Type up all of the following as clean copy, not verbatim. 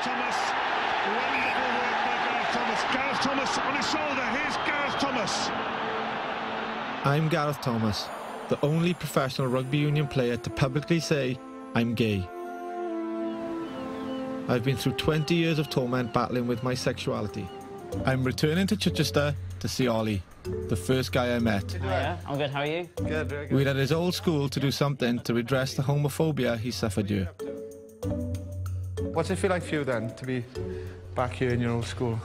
Gareth Thomas. Wonderful work by Gareth Thomas. Gareth Thomas on his shoulder. Here's Gareth Thomas. I'm Gareth Thomas, the only professional rugby union player to publicly say I'm gay. I've been through 20 years of torment battling with my sexuality. I'm returning to Chichester to see Olly, the first guy I met. Yeah, I'm good, how are you? Good, very good. We're at his old school to do something to redress the homophobia he suffered here. What's it feel like for you then, to be back here in your old school?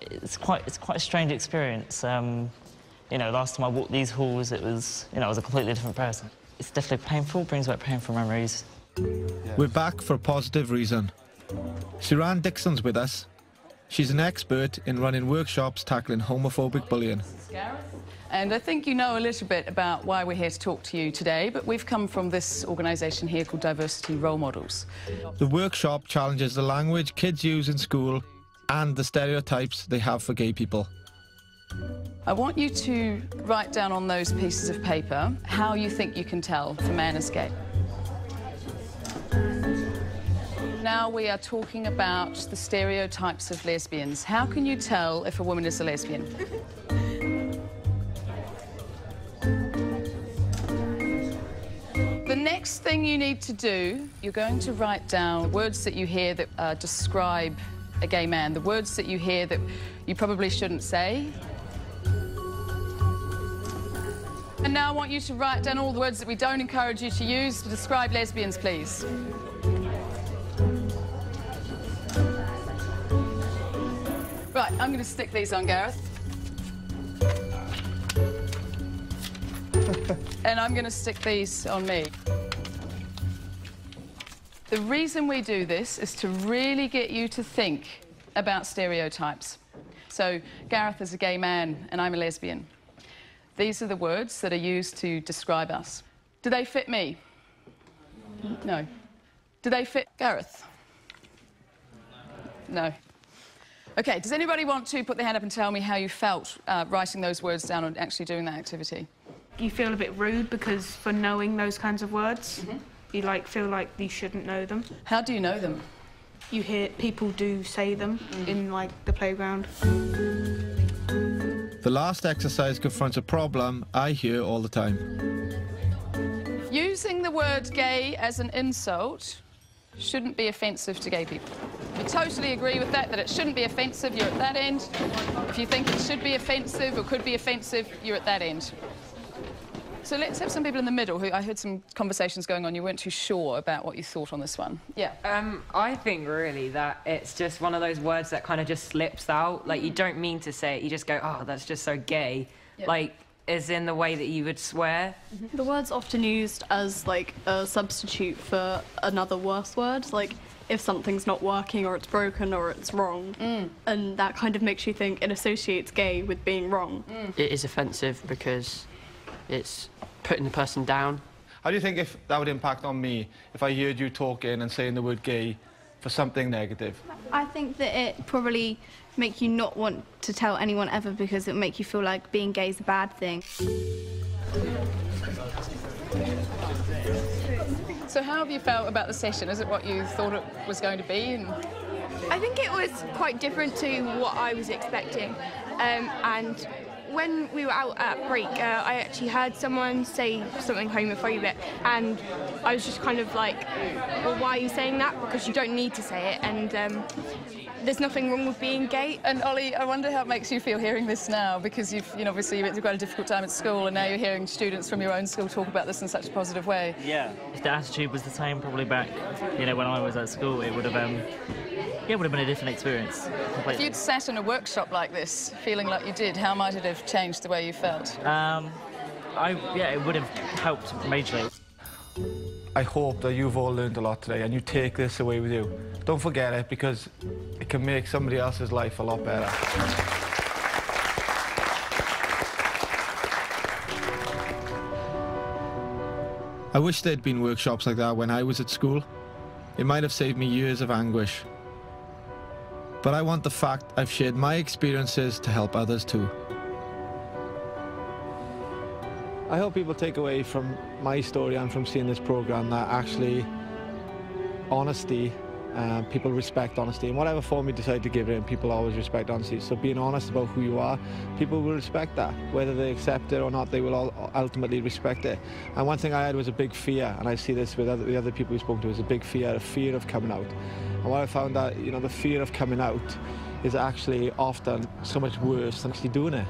It's quite a strange experience. You know, last time I walked these halls, it was, you know, I was a completely different person. It's definitely painful, brings back painful memories. We're back for a positive reason. Suran Dickson's with us. She's an expert in running workshops tackling homophobic bullying. And I think you know a little bit about why we're here to talk to you today, but we've come from this organisation here called Diversity Role Models. The workshop challenges the language kids use in school and the stereotypes they have for gay people. I want you to write down on those pieces of paper how you think you can tell if a man is gay. Now we are talking about the stereotypes of lesbians. How can you tell if a woman is a lesbian? The next thing you need to do, you're going to write down words that you hear that describe a gay man, the words that you hear that you probably shouldn't say. And now I want you to write down all the words that we don't encourage you to use to describe lesbians, please. Right, I'm going to stick these on Gareth. And I'm going to stick these on me. The reason we do this is to really get you to think about stereotypes. So, Gareth is a gay man and I'm a lesbian. These are the words that are used to describe us. Do they fit me? No. Do they fit Gareth? No. OK, does anybody want to put their hand up and tell me how you felt writing those words down and actually doing that activity? You feel a bit rude because for knowing those kinds of words, you feel like you shouldn't know them. How do you know them? You hear people do say them in the playground. The last exercise confronts a problem I hear all the time. Using the word gay as an insult shouldn't be offensive to gay people. We totally agree with that it shouldn't be offensive, you're at that end. If you think it should be offensive or could be offensive, you're at that end. So let's have some people in the middle who I heard some conversations going on. You weren't too sure about what you thought on this one. Yeah. I think really that it's just one of those words that kind of just slips out. Like you don't mean to say it, you just go, oh, that's just so gay. Yep. Like, as in the way that you would swear. The word's often used as like a substitute for another worse word, like if something's not working or it's broken or it's wrong. And that kind of makes you think it associates gay with being wrong. It is offensive because it's putting the person down. How do you think if that would impact on me if I heard you talking and saying the word gay for something negative? I think that it probably make you not want to tell anyone ever because it will make you feel like being gay is a bad thing. So how have you felt about the session? Is it what you thought it was going to be? I think it was quite different to what I was expecting. And when we were out at break, I actually heard someone say something homophobic, and I was just kind of like, well, why are you saying that? Because you don't need to say it, and there's nothing wrong with being gay. And Olly, I wonder how it makes you feel hearing this now, because obviously you've quite a difficult time at school, and now you're hearing students from your own school talk about this in such a positive way. Yeah. If the attitude was the same probably back, when I was at school, it would have it would have been a different experience. Completely. If you'd sat in a workshop like this, feeling like you did, how might it have changed the way you felt? It would have helped majorly. I hope that you've all learned a lot today and you take this away with you. Don't forget it, because it can make somebody else's life a lot better. I wish there'd been workshops like that when I was at school. It might have saved me years of anguish. But I want the fact I've shared my experiences to help others too. I hope people take away from my story and from seeing this programme that actually honesty People respect honesty. In whatever form you decide to give it in, people always respect honesty. So being honest about who you are, people will respect that. Whether they accept it or not, they will ultimately respect it. And one thing I had was a big fear, and I see this with the other people we spoke to, is a big fear, a fear of coming out. And what I found that, you know, the fear of coming out is actually often so much worse than actually doing it.